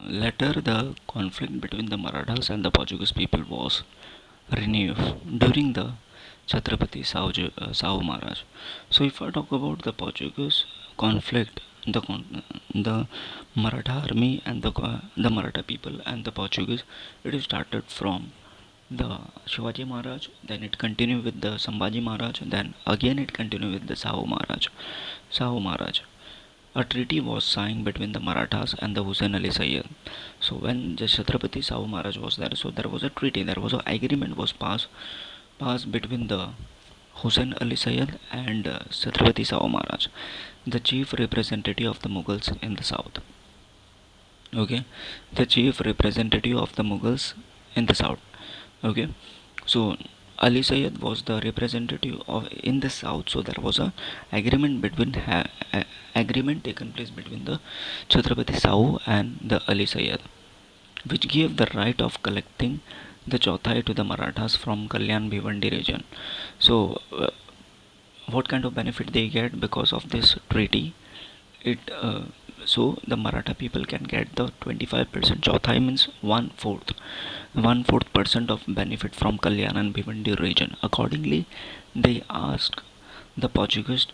Later, the conflict between the Marathas and the Portuguese people was renewed during the Chhatrapati Sahu Maharaj. So, if I talk about the Portuguese conflict, the Maratha army and the Maratha people and the Portuguese, it started from the Shivaji Maharaj, then it continued with the Sambhaji Maharaj, then again it continued with the Sahu Maharaj. Sahu Maharaj. A treaty was signed between the Marathas and the Hussain Ali Sayyid. So when the Chhatrapati Sahu Maharaj was there, so there was a treaty, there was an agreement was passed between the Hussain Ali Sayyid and Chhatrapati Sahu Maharaj, the chief representative of the Mughals in the south. Okay, the chief representative of the Mughals in the south. Okay, so Ali Sayyid was the representative of in the south, so there was a agreement agreement taken place between the Chhatrapati Sahu and the Ali Sayyid, which gave the right of collecting the Chauthai to the Marathas from Kalyan Bhivandi region. So, what kind of benefit they get because of this treaty? It so the Maratha people can get the 25% Chauthai means one fourth percent of benefit from Kalyan and Bhivandi region. Accordingly, they asked the Portuguese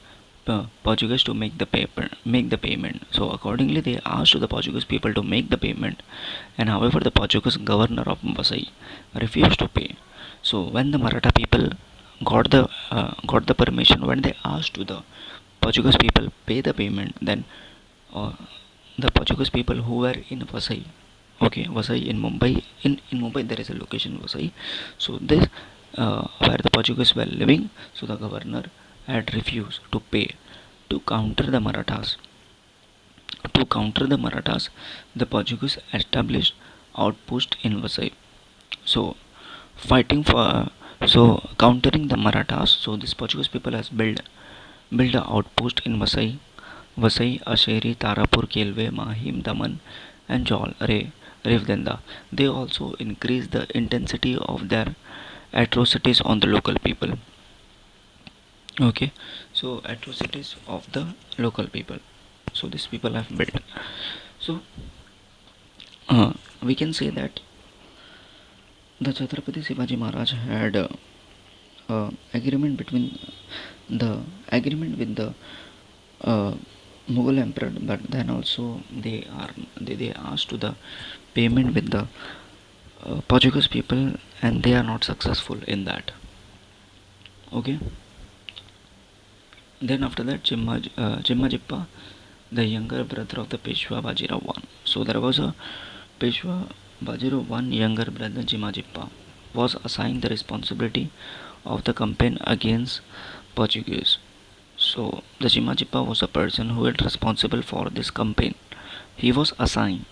to make the payment. So accordingly, they asked the Portuguese people to make the payment, and however, the Portuguese governor of Vasai refused to pay. So when the Maratha people got the permission, when they asked to the Portuguese people pay the payment, then uh, the Portuguese people who were in Vasai, okay, Vasai in Mumbai, in Mumbai there is a location Vasai. So this where the Portuguese were living, so the governor had refused to pay to counter the Marathas. To counter the Marathas, the Portuguese established outpost in Vasai. So fighting for so countering the Marathas. So this Portuguese people has built an outpost in Vasai, Asheri, Tarapur, Kelve, Mahim, Daman, and Jol, Revdenda. They also increased the intensity of their atrocities on the local people. Okay, so atrocities of the local people. So these people have built. So we can say that the Chhatrapati Shivaji Maharaj had agreement between the agreement with the uh, Mughal emperor, but then also they asked to the payment with the Portuguese people, and they are not successful in that. Okay. Then after that, Chimmajippa, the younger brother of the Peshwa Bajirao I. So there was a Peshwa Bajirao I younger brother Chimmajippa was assigned the responsibility of the campaign against Portuguese. So the Chimmajippa was a person who was responsible for this campaign. He was assigned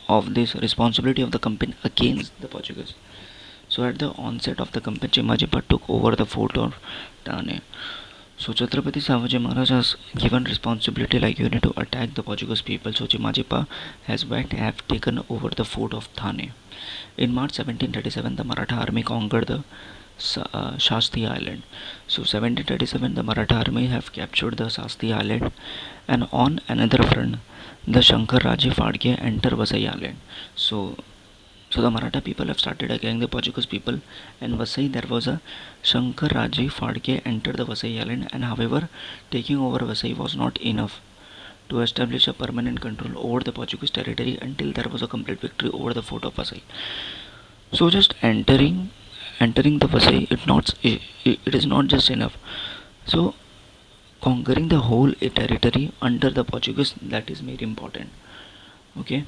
of this responsibility of the campaign against the Portuguese. So at the onset of the campaign, Chimmajippa took over the fort of Tane. So Chhatrapati Savaji Maharaj has given responsibility like you need to attack the Portuguese people. So Chimajipa has went have taken over the fort of Thane. In March 1737, the Maratha army conquered the Shasti Island. So 1737, the Maratha army have captured the Shasti Island, and on another front, the Shankar Raje Phadke enter Vasai Island. So so the Maratha people have started against the Portuguese people, and Vasai there was a Shankar Raje Phadke entered the Vasai island, and however, taking over Vasai was not enough to establish a permanent control over the Portuguese territory until there was a complete victory over the fort of Vasai. So just entering the Vasai, it is not just enough. So conquering the whole territory under the Portuguese, that is very important. Okay,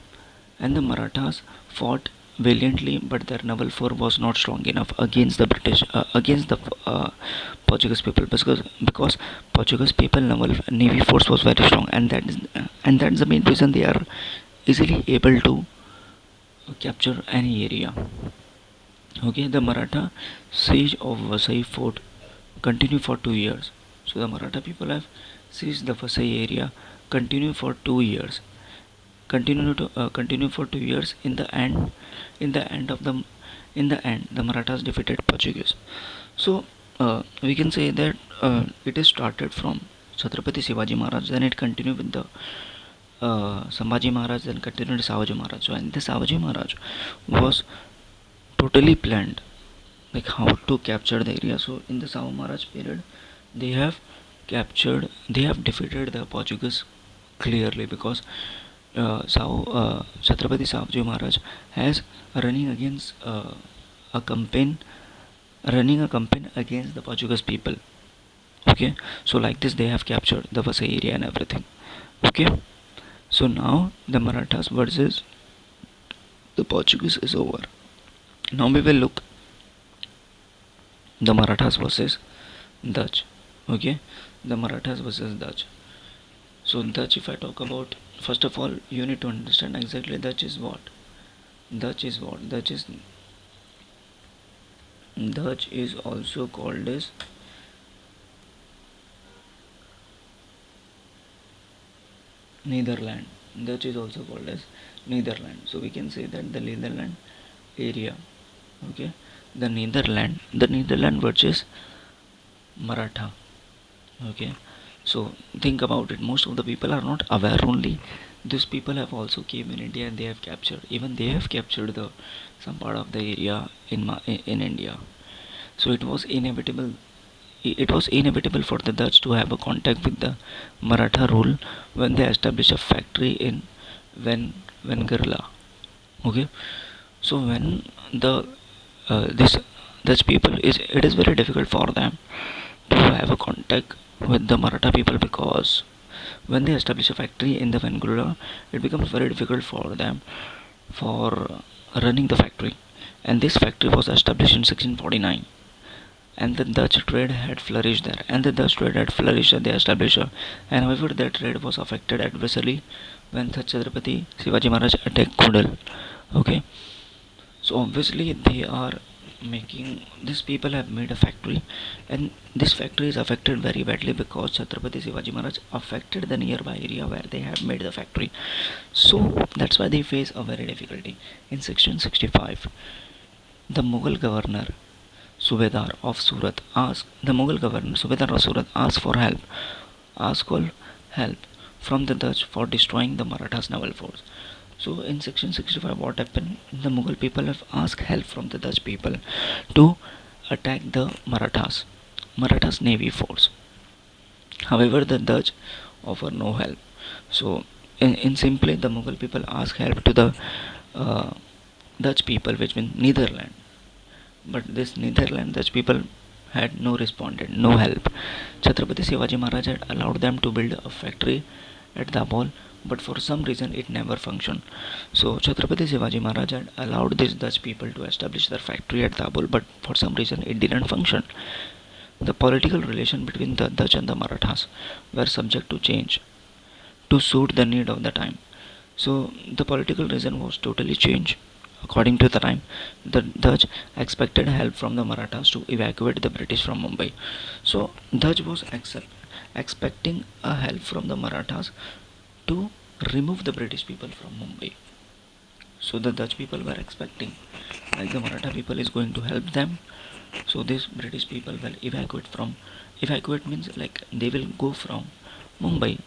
and the Marathas fought valiantly, but their naval force was not strong enough against the British, against the Portuguese people, because Portuguese people naval navy force was very strong, and that's the main reason they are easily able to capture any area. Okay, the Maratha siege of Vasai fort continued for 2 years. So the Maratha people have seized the Vasai area, continue for 2 years continue for 2 years. In the end of the in the end, the Marathas defeated Portuguese. So we can say that it is started from Chhatrapati Shivaji Maharaj, then it continued with the Sambhaji Maharaj then continued Savaji Maharaj. So, and the Savaji Maharaj was totally planned, like how to capture the area. So, in the Savaji Maharaj period, they have they have defeated the Portuguese clearly because Chhatrapati Savaji Maharaj has running against a campaign, running a campaign against the Portuguese people. Okay, so like this, they have captured the Vasai area and everything. Okay, so now the Marathas versus the Portuguese is over. Now we will look the Marathas versus Dutch. Okay, the Marathas versus Dutch. So Dutch, if I talk about, first of all, you need to understand exactly Dutch is what. Dutch is what? Dutch is also called as Netherland. Dutch is also called as Netherland. So we can say that the Netherland area. Okay, the Netherland versus Maratha. Okay, so think about it. Most of the people are not aware. Only these people have also came in India and they have captured. Even they have captured the some part of the area in India. So it was inevitable for the Dutch to have a contact with the Maratha rule when they established a factory in Vengerla. Okay, so when the this Dutch people is, it is very difficult for them to have a contact with the Maratha people because when they establish a factory in the Vengerla, it becomes very difficult for them for running the factory. And this factory was established in 1649, and the Dutch trade had flourished there. And the Dutch trade had flourished at the establisher. And however, that trade was affected adversely when the Chhatrapati Shivaji Maharaj attacked Kudal. Okay, so obviously they are making, these people have made a factory, and this factory is affected very badly because Chhatrapati Shivaji Maharaj affected the nearby area where they have made the factory. So that's why they face a very difficulty. In 1665, the Mughal governor Subedar of Surat asked the Mughal governor Subedar of Surat asked for help from the Dutch for destroying the Marathas naval force. So in 1665, what happened? The Mughal people have asked help from the Dutch people to attack the Marathas navy force. However, the Dutch offer no help. So in simply, the Mughal people ask help to the uh, Dutch people, which means Netherlands. But this Netherlands Dutch people had no responded, no help. Chhatrapati Shivaji Maharaj had allowed them to build a factory at Dabhol, but for some reason it never functioned. So Chhatrapati Shivaji Maharaj had allowed these Dutch people to establish their factory at Dabhol, but for some reason it didn't function. The political relation between the Dutch and the Marathas were subject to change to suit the need of the time. So the political reason was totally changed. According to the time, the Dutch expected help from the Marathas to evacuate the British from Mumbai. So Dutch was expecting a help from the Marathas to remove the British people from Mumbai. So the Dutch people were expecting like the Maratha people is going to help them. So these British people will evacuate means like they will go from Mumbai.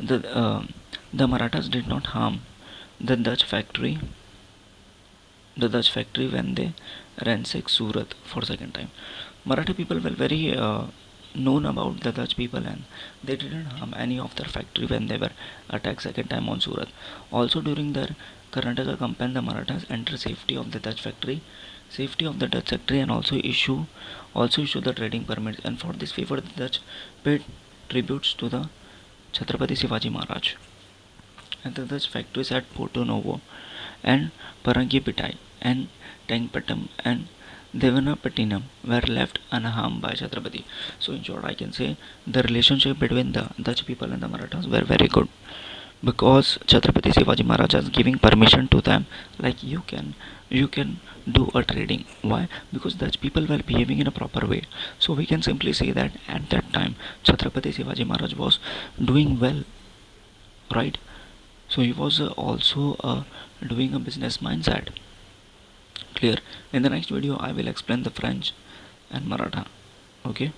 The the Marathas did not harm the Dutch factory when they ransacked Surat for second time. Maratha people were very known about the Dutch people, and they didn't harm any of their factory when they were attacked second time on Surat. Also during their Karnataka campaign, the Marathas entered safety of the Dutch factory, and also issue the trading permits. And for this favor, the Dutch paid tributes to the Chhatrapati Shivaji Maharaj. And the Dutch factories at Porto Novo and Parangipitai and Tangpatam and Devanapattinam were left unharmed by Chhatrapati. So in short, I can say the relationship between the Dutch people and the Marathas were very good because Chhatrapati Shivaji Maharaj is giving permission to them, like you can do a trading. Why? Because Dutch people were behaving in a proper way. So we can simply say that at that time Chhatrapati Shivaji Maharaj was doing well, right? So he was also doing a business mindset. Clear? In the next video I will explain the French and Maratha. Okay.